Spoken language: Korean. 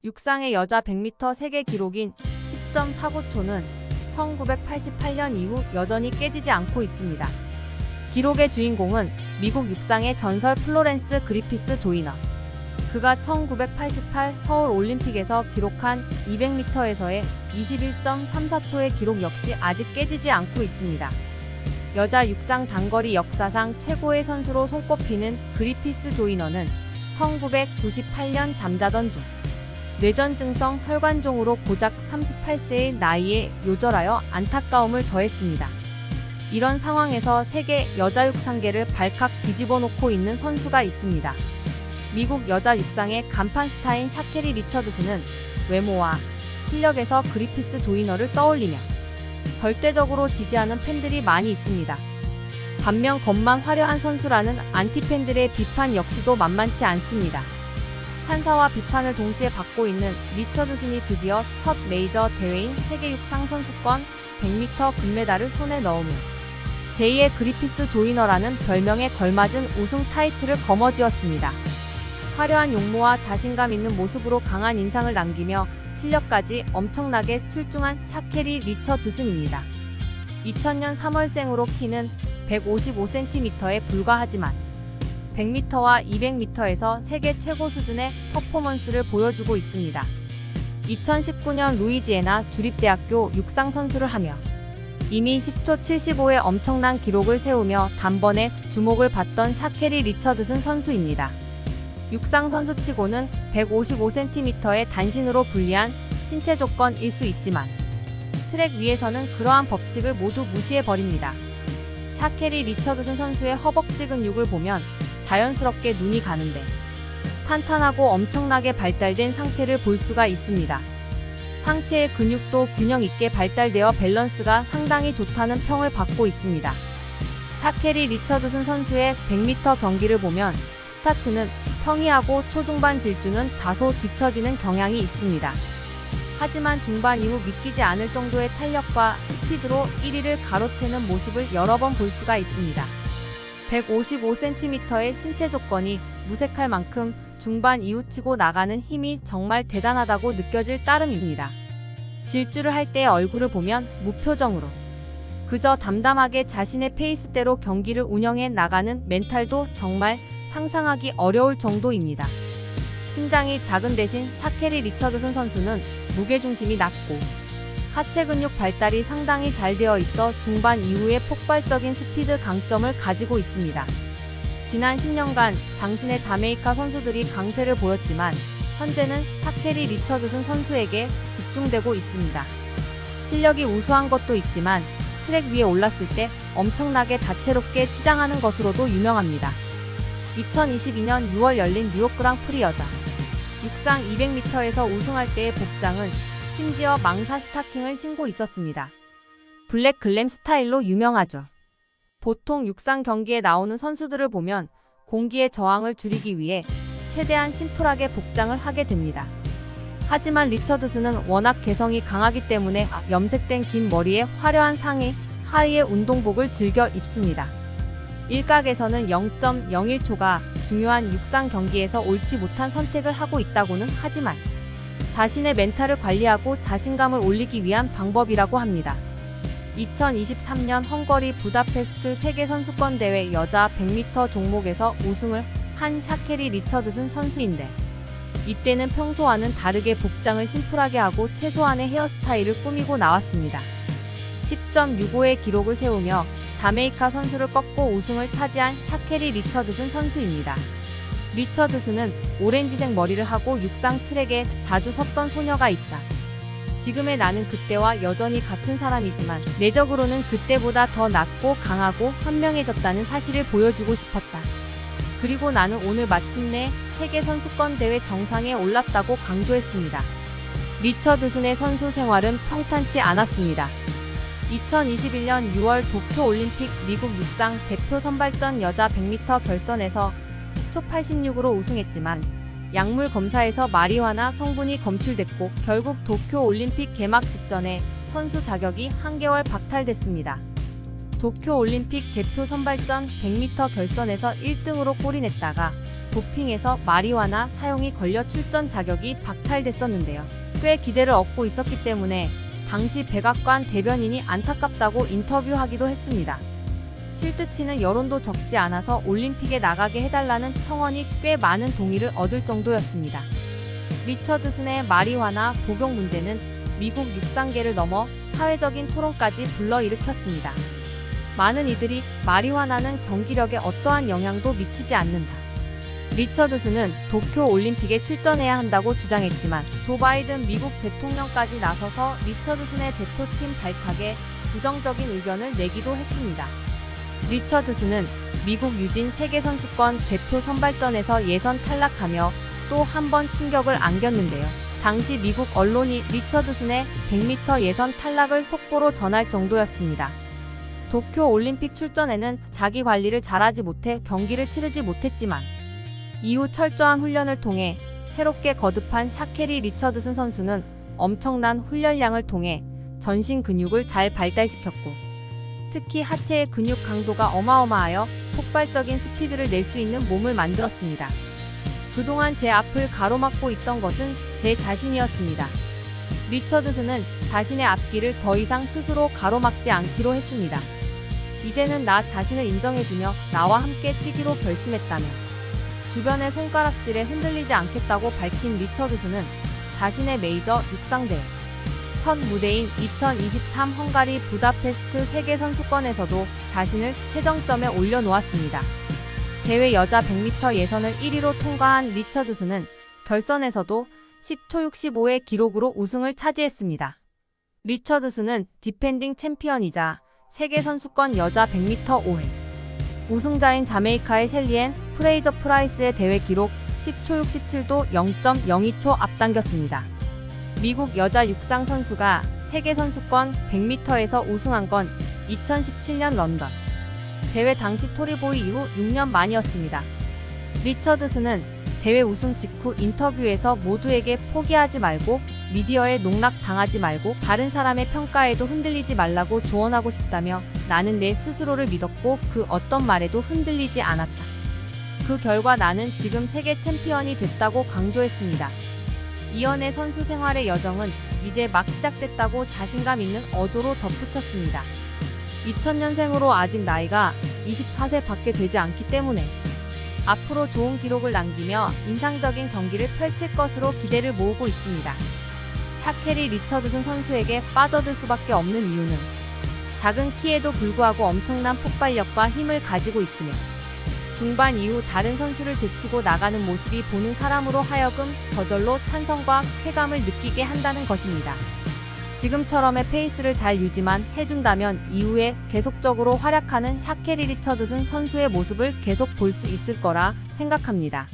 육상의 여자 100m 세계 기록인 10.49초는 1988년 이후 여전히 깨지지 않고 있습니다. 기록의 주인공은 미국 육상의 전설 플로렌스 그리피스 조이너. 그가 1988 서울 올림픽에서 기록한 200m에서의 21.34초의 기록 역시 아직 깨지지 않고 있습니다. 여자 육상 단거리 역사상 최고의 선수로 손꼽히는 그리피스 조이너는 1998년 잠자던 중 뇌전증성 혈관종으로 고작 38세의 나이에 요절하여 안타까움을 더했습니다. 이런 상황에서 세계 여자 육상계를 발칵 뒤집어 놓고 있는 선수가 있습니다. 미국 여자 육상의 간판 스타인 샤케리 리처드슨은 외모와 실력에서 그리피스 조이너를 떠올리며 절대적으로 지지하는 팬들이 많이 있습니다. 반면 겉만 화려한 선수라는 안티팬들의 비판 역시도 만만치 않습니다. 찬사와 비판을 동시에 받고 있는 리처드슨이 드디어 첫 메이저 대회인 세계 육상 선수권 100m 금메달을 손에 넣으며 제2의 그리피스 조이너라는 별명에 걸맞은 우승 타이틀을 거머쥐었습니다. 화려한 용모와 자신감 있는 모습으로 강한 인상을 남기며 실력까지 엄청나게 출중한 샤케리 리처드슨입니다. 2000년 3월생으로 키는 155cm에 불과하지만 100m와 200m에서 세계 최고 수준의 퍼포먼스를 보여주고 있습니다. 2019년 루이지애나 주립대학교 육상 선수를 하며 이미 10초 75의 엄청난 기록을 세우며 단번에 주목을 받던 샤케리 리처드슨 선수입니다. 육상 선수치고는 155cm의 단신으로 불리한 신체 조건일 수 있지만 트랙 위에서는 그러한 법칙을 모두 무시해버립니다. 샤케리 리처드슨 선수의 허벅지 근육을 보면 자연스럽게 눈이 가는데 탄탄하고 엄청나게 발달된 상태를 볼 수가 있습니다. 상체의 근육도 균형 있게 발달되어 밸런스가 상당히 좋다는 평을 받고 있습니다. 샤케리 리처드슨 선수의 100m 경기를 보면 스타트는 평이하고 초중반 질주는 다소 뒤처지는 경향이 있습니다. 하지만 중반 이후 믿기지 않을 정도의 탄력과 스피드로 1위를 가로채는 모습을 여러 번 볼 수가 있습니다. 155cm의 신체 조건이 무색할 만큼 중반 이후 치고 나가는 힘이 정말 대단하다고 느껴질 따름입니다. 질주를 할 때의 얼굴을 보면 무표정으로 그저 담담하게 자신의 페이스대로 경기를 운영해 나가는 멘탈도 정말 상상하기 어려울 정도입니다. 신장이 작은 대신 샤케리 리처드슨 선수는 무게중심이 낮고 하체 근육 발달이 상당히 잘 되어 있어 중반 이후에 폭발적인 스피드 강점을 가지고 있습니다. 지난 10년간 장신의 자메이카 선수들이 강세를 보였지만 현재는 샤케리 리처드슨 선수에게 집중되고 있습니다. 실력이 우수한 것도 있지만 트랙 위에 올랐을 때 엄청나게 다채롭게 치장하는 것으로도 유명합니다. 2022년 6월 열린 뉴욕 그랑프리 여자 육상 200m에서 우승할 때의 복장은 심지어 망사 스타킹을 신고 있었습니다. 블랙 글램 스타일로 유명하죠. 보통 육상 경기에 나오는 선수들을 보면 공기의 저항을 줄이기 위해 최대한 심플하게 복장을 하게 됩니다. 하지만 리처드슨은 워낙 개성이 강하기 때문에 염색된 긴 머리에 화려한 상의, 하의의 운동복을 즐겨 입습니다. 일각에서는 0.01초가 중요한 육상 경기에서 옳지 못한 선택을 하고 있다고는 하지만 자신의 멘탈을 관리하고 자신감을 올리기 위한 방법이라고 합니다. 2023년 헝가리 부다페스트 세계선수권대회 여자 100m 종목에서 우승을 한 샤케리 리처드슨 선수인데 이때는 평소와는 다르게 복장을 심플하게 하고 최소한의 헤어스타일을 꾸미고 나왔습니다. 10.65의 기록을 세우며 자메이카 선수를 꺾고 우승을 차지한 샤케리 리처드슨 선수입니다. 리처드슨은 오렌지색 머리를 하고 육상 트랙에 자주 섰던 소녀가 있다. 지금의 나는 그때와 여전히 같은 사람이지만 내적으로는 그때보다 더 낫고 강하고 현명해졌다는 사실을 보여주고 싶었다. 그리고 나는 오늘 마침내 세계선수권대회 정상에 올랐다고 강조했습니다. 리처드슨의 선수 생활은 평탄치 않았습니다. 2021년 6월 도쿄올림픽 미국 육상 대표 선발전 여자 100m 결선에서 10초 86으로 우승했지만 약물 검사에서 마리화나 성분이 검출됐고 결국 도쿄올림픽 개막 직전에 선수 자격이 한 개월 박탈됐습니다. 도쿄올림픽 대표 선발전 100m 결선에서 1등으로 골인했다가 도핑에서 마리화나 사용이 걸려 출전 자격이 박탈됐었는데요. 꽤 기대를 얻고 있었기 때문에 당시 백악관 대변인이 안타깝다고 인터뷰하기도 했습니다. 실뜨치는 여론도 적지 않아서 올림픽에 나가게 해달라는 청원이 꽤 많은 동의를 얻을 정도였습니다. 리처드슨의 마리화나 복용 문제는 미국 육상계를 넘어 사회적인 토론까지 불러일으켰습니다. 많은 이들이 마리화나는 경기력에 어떠한 영향도 미치지 않는다. 리처드슨은 도쿄 올림픽에 출전해야 한다고 주장했지만 조 바이든 미국 대통령까지 나서서 리처드슨의 대표팀 발탁에 부정적인 의견을 내기도 했습니다. 리처드슨은 미국 유진 세계선수권 대표 선발전에서 예선 탈락하며 또 한 번 충격을 안겼는데요. 당시 미국 언론이 리처드슨의 100m 예선 탈락을 속보로 전할 정도였습니다. 도쿄 올림픽 출전에는 자기 관리를 잘하지 못해 경기를 치르지 못했지만 이후 철저한 훈련을 통해 새롭게 거듭한 샤케리 리처드슨 선수는 엄청난 훈련량을 통해 전신 근육을 잘 발달시켰고 특히 하체의 근육 강도가 어마어마하여 폭발적인 스피드를 낼 수 있는 몸을 만들었습니다. 그동안 제 앞을 가로막고 있던 것은 제 자신이었습니다. 리처드슨은 자신의 앞길을 더 이상 스스로 가로막지 않기로 했습니다. 이제는 나 자신을 인정해주며 나와 함께 뛰기로 결심했다며 주변의 손가락질에 흔들리지 않겠다고 밝힌 리처드슨은 자신의 메이저 육상대회 첫 무대인 2023 헝가리 부다페스트 세계선수권에서도 자신을 최정점에 올려놓았습니다. 대회 여자 100m 예선을 1위로 통과한 리처드슨은 결선에서도 10초 65의 기록으로 우승을 차지했습니다. 리처드슨은 디펜딩 챔피언이자 세계선수권 여자 100m 5회 우승자인 자메이카의 셸리앤 프레이저 프라이스의 대회 기록 10초 67도 0.02초 앞당겼습니다. 미국 여자 육상 선수가 세계선수권 100m에서 우승한 건 2017년 런던 대회 당시 토리보이 이후 6년 만이었습니다. 리처드슨은 대회 우승 직후 인터뷰에서 모두에게 포기하지 말고 미디어에 농락당하지 말고 다른 사람의 평가에도 흔들리지 말라고 조언하고 싶다며 나는 내 스스로를 믿었고 그 어떤 말에도 흔들리지 않았다. 그 결과 나는 지금 세계 챔피언이 됐다고 강조했습니다. 이연의 선수 생활의 여정은 이제 막 시작됐다고 자신감 있는 어조로 덧붙였습니다. 2000년생으로 아직 나이가 24세밖에 되지 않기 때문에 앞으로 좋은 기록을 남기며 인상적인 경기를 펼칠 것으로 기대를 모으고 있습니다. 샤케리 리처드슨 선수에게 빠져들 수밖에 없는 이유는 작은 키에도 불구하고 엄청난 폭발력과 힘을 가지고 있으며 중반 이후 다른 선수를 제치고 나가는 모습이 보는 사람으로 하여금 저절로 탄성과 쾌감을 느끼게 한다는 것입니다. 지금처럼의 페이스를 잘 유지만 해준다면 이후에 계속적으로 활약하는 샤케리 리처드슨 선수의 모습을 계속 볼 수 있을 거라 생각합니다.